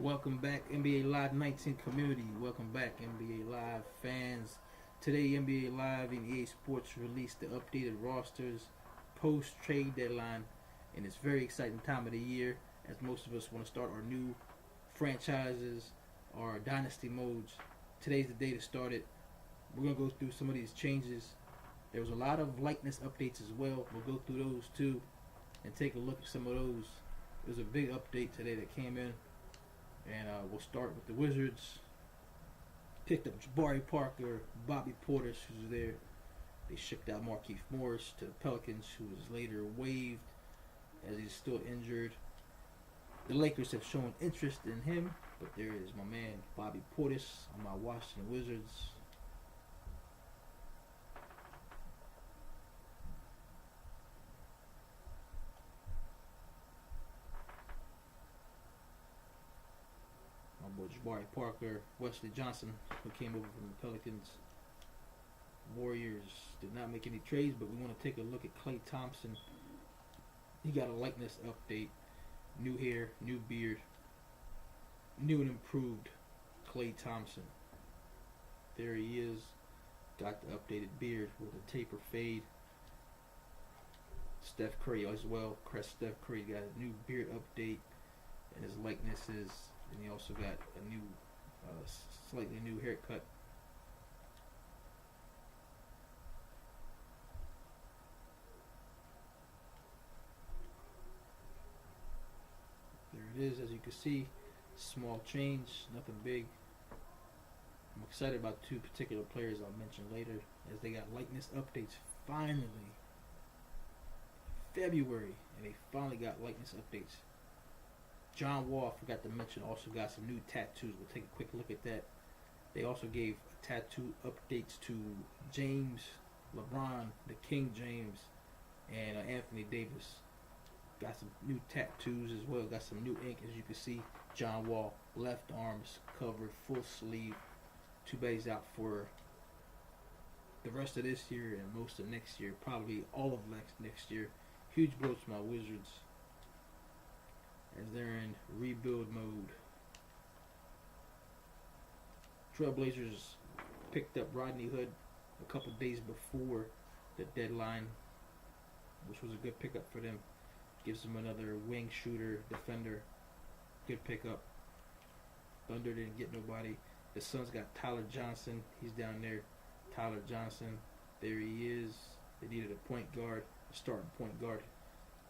Welcome back, NBA Live 19 community. Welcome back, NBA Live fans. Today, NBA Live and EA Sports released the updated rosters post trade deadline, and it's a very exciting time of the year as most of us want to start our new franchises, our dynasty modes. Today's the day to start it. We're gonna go through some of these changes. There was a lot of likeness updates as well. We'll go through those too and take a look at some of those. There's a big update today that came in. And we'll start with the Wizards. Picked up Jabari Parker, Bobby Portis, who's there. They shipped out Markieff Morris to the Pelicans, who was later waived as he's still injured. The Lakers have shown interest in him, but there is my man Bobby Portis on my Washington Wizards. Jabari Parker, Wesley Johnson, who came over from the Pelicans. Warriors did not make any trades, but we want to take a look at Klay Thompson. He got a likeness update. New hair, new beard. New and improved Klay Thompson. There he is. Got the updated beard with a taper fade. Steph Curry as well. Steph Curry got a new beard update. And his likeness is. And he also got a new, slightly new haircut. There it is, as you can see. Small change, nothing big. I'm excited about two particular players I'll mention later, as they got likeness updates finally. February, and they finally got likeness updates. John Wall, forgot to mention, also got some new tattoos. We'll take a quick look at that. They also gave tattoo updates to James, LeBron, the King James, and Anthony Davis. Got some new tattoos as well. Got some new ink, as you can see. John Wall, left arms covered, full sleeve. Too bad he's out for the rest of this year and most of next year. Probably all of next year. Huge blow to my Wizards, as they're in rebuild mode. Trailblazers picked up Rodney Hood a couple days before the deadline, which was a good pickup for them. Gives them another wing shooter, defender. Good pickup. Thunder didn't get nobody. The Suns got Tyler Johnson. He's down there. Tyler Johnson. There he is. They needed a point guard, a starting point guard.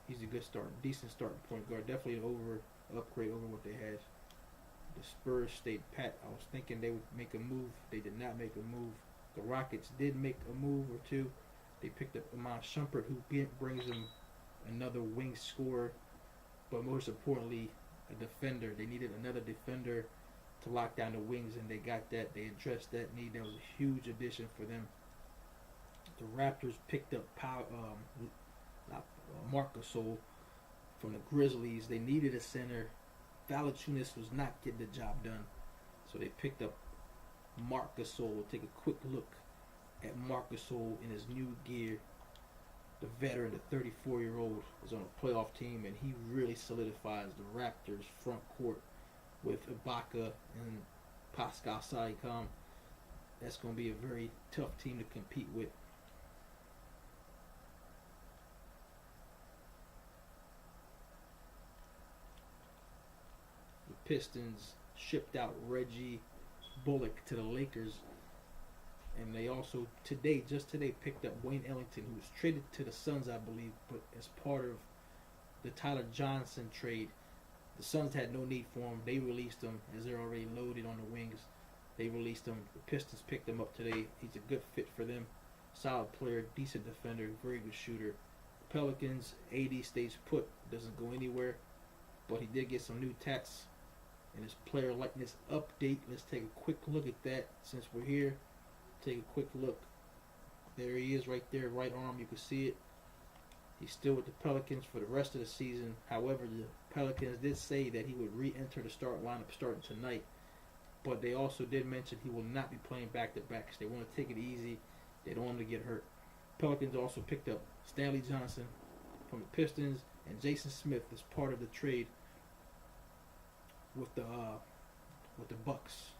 He's a good start, decent starting point guard. Definitely an upgrade over what they had. The Spurs stayed pat. I was thinking they would make a move. They did not make a move. The Rockets did make a move or two. They picked up Iman Shumpert, who brings them another wing scorer, but most importantly, a defender. They needed another defender to lock down the wings, and they got that. They addressed that need. That was a huge addition for them. The Raptors picked up Marc Gasol from the Grizzlies. They needed a center. Valanciunas was not getting the job done, so they picked up Marc Gasol. We'll take a quick look at Marc Gasol in his new gear. The veteran, the 34-year-old, is on a playoff team, and he really solidifies the Raptors' front court with Ibaka and Pascal Siakam. That's going to be a very tough team to compete with. Pistons shipped out Reggie Bullock to the Lakers, and they also just today picked up Wayne Ellington, who was traded to the Suns, I believe, but as part of the Tyler Johnson trade. The Suns had no need for him. They released him, as they're already loaded on the wings. They released him. The Pistons picked him up today. He's a good fit for them. Solid player, decent defender, very good shooter. Pelicans, AD stays put, doesn't go anywhere, but he did get some new tats and his player likeness update. Let's take a quick look at that since we're here. Take a quick look. There he is right there, right arm, you can see it. He's still with the Pelicans for the rest of the season. However, the Pelicans did say that he would re-enter the start lineup starting tonight, but they also did mention he will not be playing back-to-backs. They want to take it easy. They don't want him to get hurt. Pelicans also picked up Stanley Johnson from the Pistons and Jason Smith as part of the trade with the Bucks.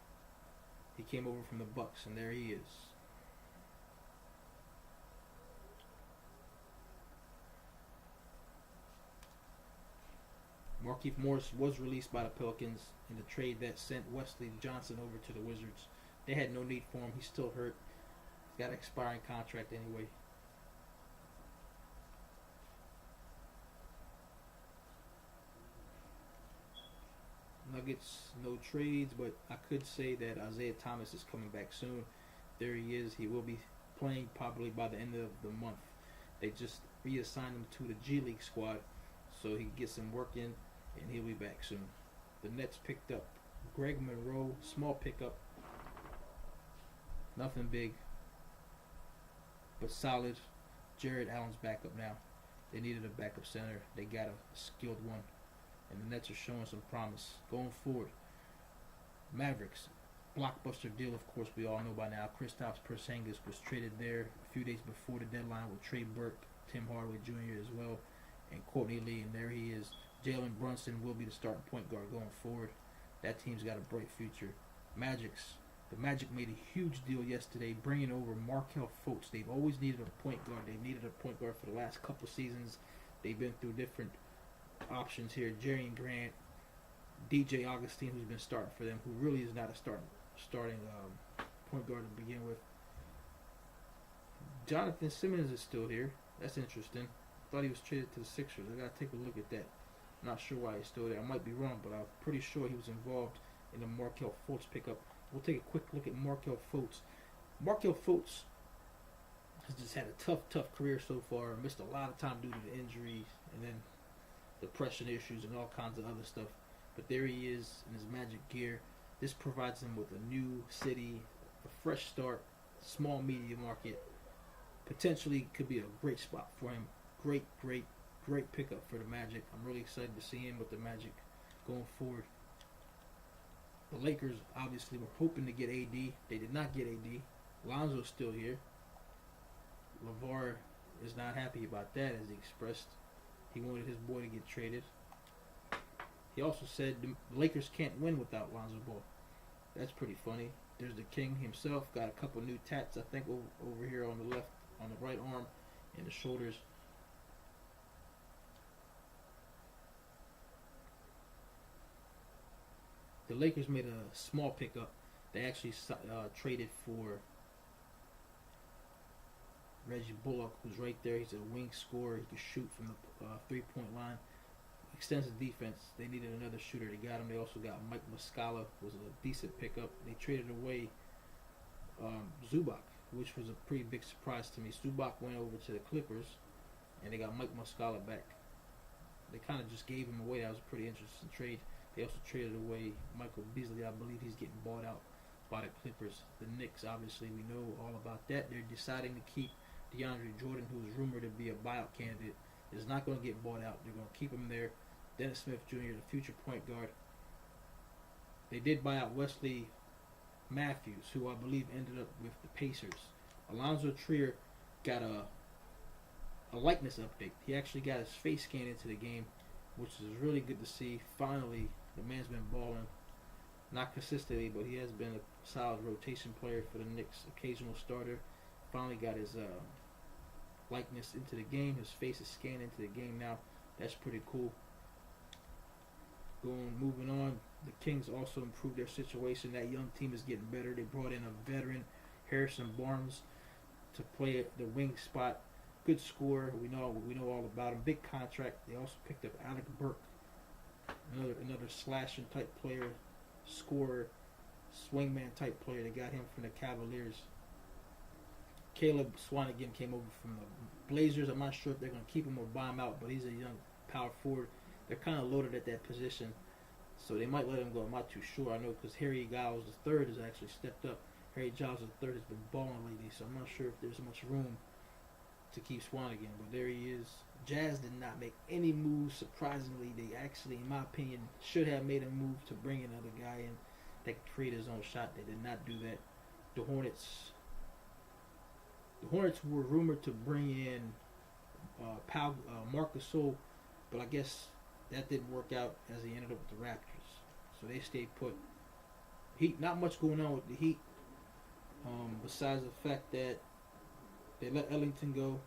He came over from the Bucks, and there he is. Markieff Morris was released by the Pelicans in the trade that sent Wesley Johnson over to the Wizards. They had no need for him. He's still hurt. He's got an expiring contract anyway. Nuggets, no trades, but I could say that Isaiah Thomas is coming back soon. There he is. He will be playing probably by the end of the month. They just reassigned him to the G League squad so he can get some work in, and he'll be back soon. The Nets picked up Greg Monroe, small pickup. Nothing big, but solid. Jared Allen's backup now. They needed a backup center. They got a skilled one. And the Nets are showing some promise going forward. Mavericks, blockbuster deal, of course, we all know by now. Kristaps Porzingis was traded there a few days before the deadline with Trey Burke, Tim Hardaway Jr. as well, and Courtney Lee, and there he is. Jalen Brunson will be the starting point guard going forward. That team's got a bright future. The Magic made a huge deal yesterday, bringing over Markelle Fultz. They've always needed a point guard. They needed a point guard for the last couple seasons. They've been through different options here. Jerry Grant, DJ Augustine, who's been starting for them, who really is not a starting point guard to begin with. Jonathan Simmons is still here. That's interesting. Thought he was traded to the Sixers. I gotta take a look at that. I'm not sure why he's still there. I might be wrong, but I'm pretty sure he was involved in the Markelle Fultz pickup. We'll take a quick look at Markelle Fultz. Markelle Fultz has just had a tough career so far. Missed a lot of time due to the injuries and then depression issues and all kinds of other stuff. But there he is in his Magic gear. This provides him with a new city, a fresh start, small media market. Potentially could be a great spot for him. Great pickup for the Magic. I'm really excited to see him with the Magic going forward. The Lakers obviously were hoping to get AD. They did not get AD. Lonzo's still here. LeVar is not happy about that, as he expressed. He wanted his boy to get traded. He also said the Lakers can't win without Lonzo Ball. That's pretty funny. There's the King himself. Got a couple new tats, I think, over here on the left, on the right arm, and the shoulders. The Lakers made a small pickup. They actually traded for Reggie Bullock, who's right there. He's a wing scorer. He can shoot from the three-point line. Extensive defense. They needed another shooter. They got him. They also got Mike Muscala, who was a decent pickup. They traded away Zubac, which was a pretty big surprise to me. Zubac went over to the Clippers, and they got Mike Muscala back. They kind of just gave him away. That was a pretty interesting trade. They also traded away Michael Beasley. I believe he's getting bought out by the Clippers. The Knicks, obviously, we know all about that. They're deciding to keep DeAndre Jordan, who is rumored to be a buyout candidate, is not going to get bought out. They're going to keep him there. Dennis Smith Jr., the future point guard. They did buy out Wesley Matthews, who I believe ended up with the Pacers. Alonzo Trier got a likeness update. He actually got his face scanned into the game, which is really good to see. Finally, the man's been balling. Not consistently, but he has been a solid rotation player for the Knicks, occasional starter. Finally got his likeness into the game. His face is scanned into the game now. That's pretty cool. Moving on, the Kings also improved their situation. That young team is getting better. They brought in a veteran, Harrison Barnes, to play the wing spot. Good scorer. We know all about him. Big contract. They also picked up Alec Burke, another slashing type player, scorer, swingman type player. They got him from the Cavaliers. Caleb Swanigan came over from the Blazers. I'm not sure if they're going to keep him or buy him out, but he's a young power forward. They're kind of loaded at that position, so they might let him go. I'm not too sure. I know because Harry Giles III has actually stepped up. Harry Giles III has been balling lately, so I'm not sure if there's much room to keep Swanigan, but there he is. Jazz did not make any moves. Surprisingly, they actually, in my opinion, should have made a move to bring another guy in that could create his own shot. They did not do that. The Hornets were rumored to bring in Marc Gasol, but I guess that didn't work out as he ended up with the Raptors. So they stayed put. Heat, not much going on with the Heat, besides the fact that they let Ellington go.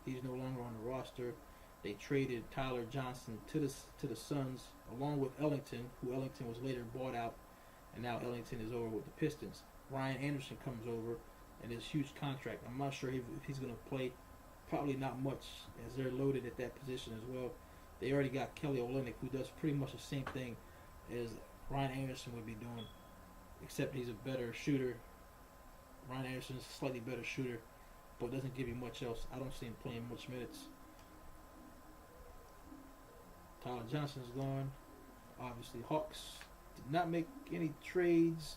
He's no longer on the roster. They traded Tyler Johnson to the Suns along with Ellington, who Ellington was later bought out, and now Ellington is over with the Pistons. Ryan Anderson comes over, and his huge contract. I'm not sure if he's going to play. Probably not much, as they're loaded at that position as well. They already got Kelly Olynyk, who does pretty much the same thing as Ryan Anderson would be doing, except he's a better shooter. Ryan Anderson is a slightly better shooter, but doesn't give you much else. I don't see him playing much minutes. Tyler Johnson's gone. Obviously, Hawks did not make any trades.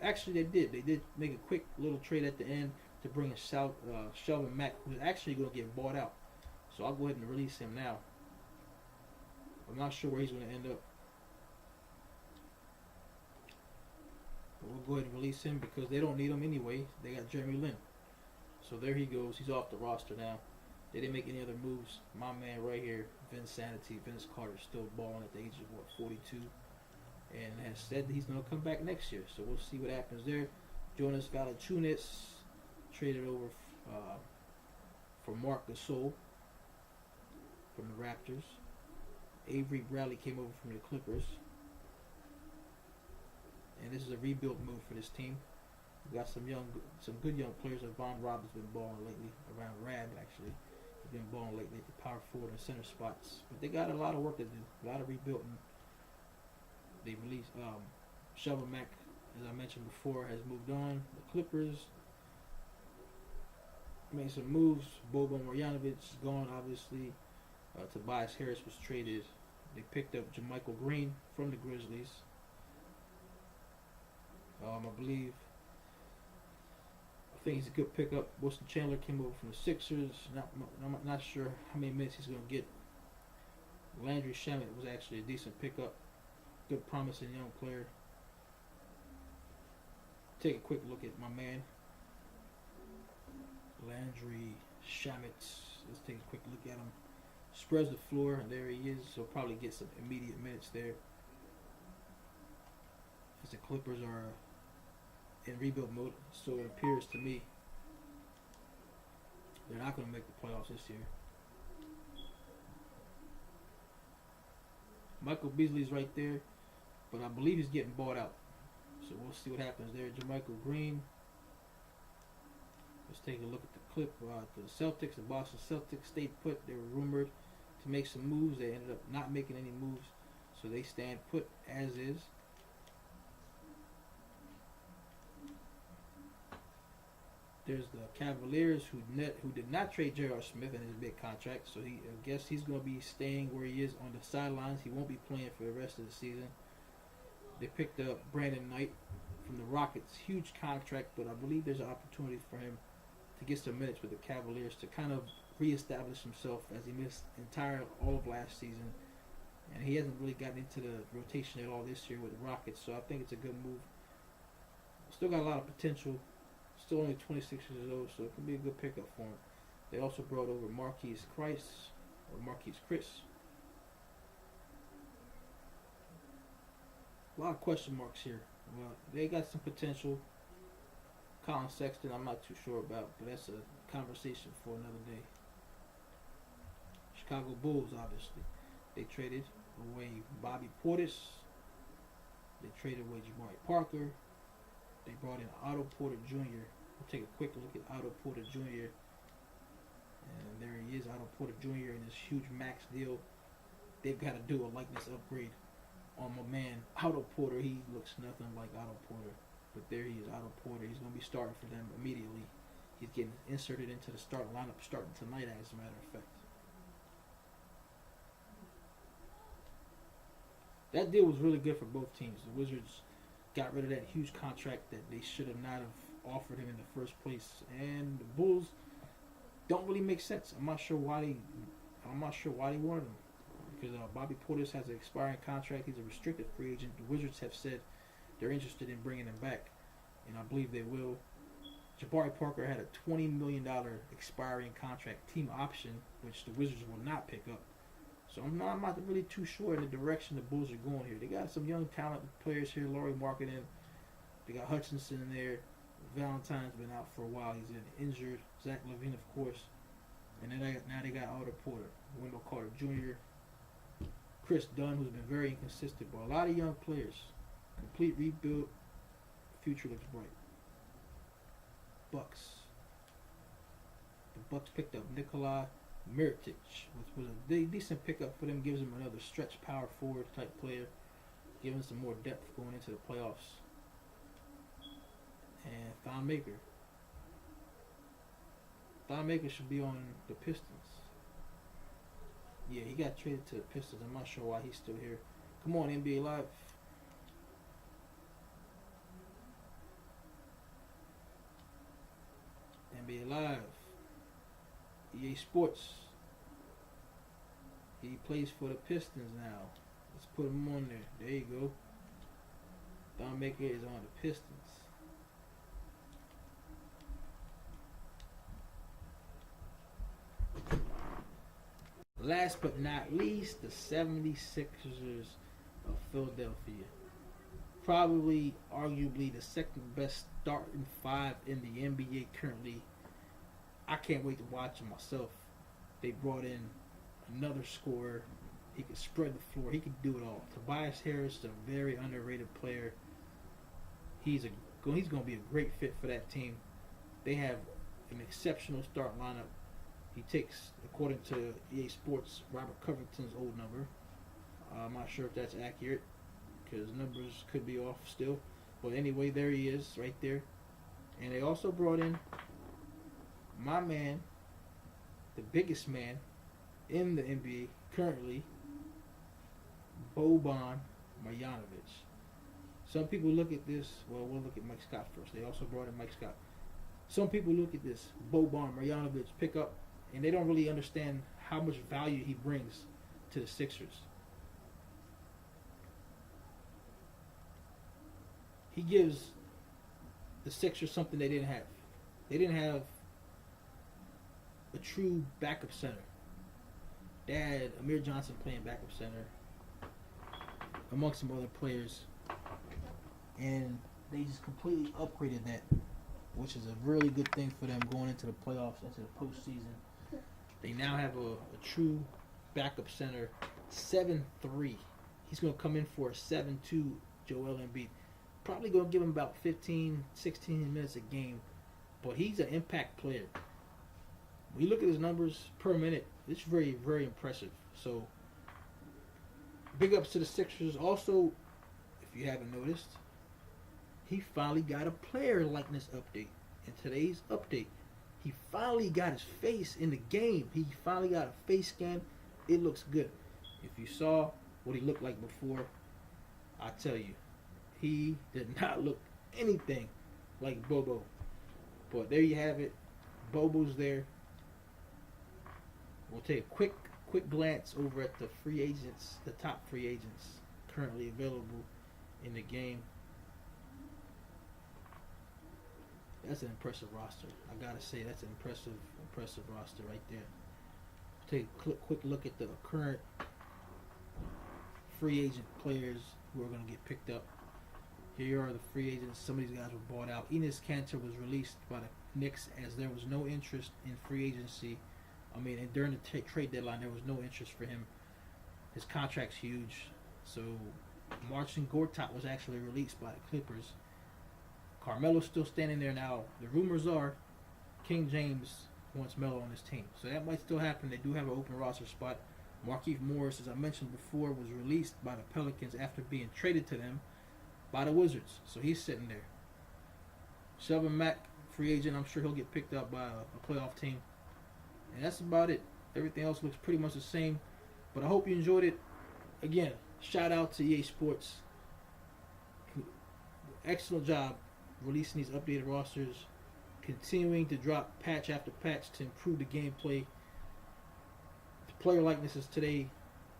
Actually, they did. They did make a quick little trade at the end to bring in Shelvin Mack, who's actually going to get bought out. So I'll go ahead and release him now. I'm not sure where he's going to end up. But we'll go ahead and release him because they don't need him anyway. They got Jeremy Lin. So there he goes. He's off the roster now. They didn't make any other moves. My man right here, Vince Carter, still balling at the age of, 42? And has said that he's going to come back next year. So we'll see what happens there. Jonas Valanciunas traded over for Marc Gasol from the Raptors. Avery Bradley came over from the Clippers. And this is a rebuild move for this team. We got some good young players. Von Roberts been balling lately, around Rab actually. He's been balling lately at the power forward and center spots. But they got a lot of work to do, a lot of rebuilding. They released Shelvin Mack, as I mentioned before, has moved on. The Clippers made some moves. Boban Marjanovic is gone, obviously. Tobias Harris was traded. They picked up JaMychal Green from the Grizzlies. I think he's a good pickup. Wilson Chandler came over from the Sixers. I'm not sure how many minutes he's going to get. Landry Shamet was actually a decent pickup. Good, promising young player. Take a quick look at my man, Landry Shamet. Let's take a quick look at him. Spreads the floor, and there he is. So probably get some immediate minutes there. As the Clippers are in rebuild mode, so it appears to me they're not going to make the playoffs this year. Michael Beasley's right there, but I believe he's getting bought out. So we'll see what happens there. JaMychal Green. Let's take a look at the clip. The Celtics, the Boston Celtics stayed put. They were rumored to make some moves. They ended up not making any moves, so they stand put as is. There's the Cavaliers who did not trade J.R. Smith in his big contract, so I guess he's going to be staying where he is on the sidelines. He won't be playing for the rest of the season. They picked up Brandon Knight from the Rockets, huge contract, but I believe there's an opportunity for him to get some minutes with the Cavaliers to kind of reestablish himself, as he missed all of last season, and he hasn't really gotten into the rotation at all this year with the Rockets. So I think it's a good move. Still got a lot of potential. Still only 26 years old, so it could be a good pickup for him. They also brought over Marquise Chris. A lot of question marks here. Well, they got some potential. Colin Sexton, I'm not too sure about, but that's a conversation for another day. Chicago Bulls, obviously. They traded away Bobby Portis. They traded away Jabari Parker. They brought in Otto Porter Jr. We'll take a quick look at Otto Porter Jr. And there he is, Otto Porter Jr. in this huge max deal. They've got to do a likeness upgrade on my man Otto Porter. He looks nothing like Otto Porter. But there he is, Otto Porter. He's going to be starting for them immediately. He's getting inserted into the starting lineup starting tonight, as a matter of fact. That deal was really good for both teams. The Wizards got rid of that huge contract that they should have not have offered him in the first place, and the Bulls don't really make sense. I'm not sure why they wanted him, because Bobby Portis has an expiring contract. He's a restricted free agent. The Wizards have said they're interested in bringing him back, and I believe they will. Jabari Parker had a $20 million expiring contract, team option, which the Wizards will not pick up. So I'm not really too sure in the direction the Bulls are going here. They got some young talented players here. Laurie Markieff. They got Hutchinson in there. Valentine's been out for a while. He's injured. Zach LaVine, of course. And then now they got Otto Porter, Wendell Carter Jr., Chris Dunn, who's been very inconsistent, but a lot of young players. Complete rebuild. Future looks bright. Bucks. The Bucks picked up Nikola Mirotic, which was a decent pickup for them. Gives them another stretch power forward type player, giving some more depth going into the playoffs. And Thon Maker. Thon Maker should be on the Pistons. Yeah, he got traded to the Pistons. I'm not sure why he's still here. Come on, NBA Live. NBA Live. EA Sports. He plays for the Pistons now. Let's put him on there. There you go. Thon Maker is on the Pistons. Last but not least, the 76ers of Philadelphia. Probably, arguably, the second best starting five in the NBA currently. I can't wait to watch them myself. They brought in another scorer. He could spread the floor. He could do it all. Tobias Harris is a very underrated player. He's going to be a great fit for that team. They have an exceptional start lineup. He takes, according to EA Sports, Robert Covington's old number. I'm not sure if that's accurate because numbers could be off still. But anyway, there he is right there. And they also brought in my man, the biggest man in the NBA currently, Boban Marjanovic. Some people look at this, well, we'll look at Mike Scott first. They also brought in Mike Scott. Some people look at this Boban Marjanovic pickup and they don't really understand how much value he brings to the Sixers. He gives the Sixers something they didn't have. They didn't have a true backup center. They had Amir Johnson playing backup center amongst some other players. And they just completely upgraded that, which is a really good thing for them going into the playoffs, into the postseason. They now have a true backup center, 7'3". He's going to come in for a 7'2", Joel Embiid. Probably going to give him about 15, 16 minutes a game. But he's an impact player. When you look at his numbers per minute, it's very, very impressive. So, big ups to the Sixers. Also, if you haven't noticed, he finally got a player likeness update. In today's update, he finally got his face in the game. He finally got a face scan. It looks good. If you saw what he looked like before, I tell you, he did not look anything like Bobo. But there you have it. Bobo's there. We'll take a quick glance over at the free agents, the top free agents currently available in the game. That's an impressive roster. I gotta say, that's an impressive roster right there. Take a quick look at the current free agent players who are going to get picked up. Here are the free agents. Some of these guys were bought out. Enes Kanter was released by the Knicks as there was no interest in free agency. And during the trade deadline, there was no interest for him. His contract's huge. So, Marcin Gortat was actually released by the Clippers. Carmelo's still standing there now. The rumors are King James wants Melo on his team. So that might still happen. They do have an open roster spot. Markieff Morris, as I mentioned before, was released by the Pelicans after being traded to them by the Wizards. So he's sitting there. Shelvin Mack, free agent. I'm sure he'll get picked up by a playoff team. And that's about it. Everything else looks pretty much the same. But I hope you enjoyed it. Again, shout out to EA Sports. Excellent job releasing these updated rosters, continuing to drop patch after patch to improve the gameplay. The player likenesses today,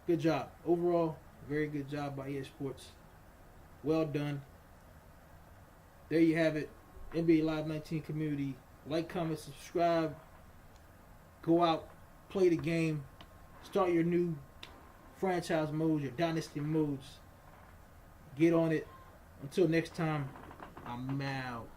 good job. Overall, very good job by EA Sports. Well done. There you have it. NBA Live 19 community. Like, comment, subscribe. Go out, play the game. Start your new franchise modes, your dynasty modes. Get on it. Until next time, I'm out.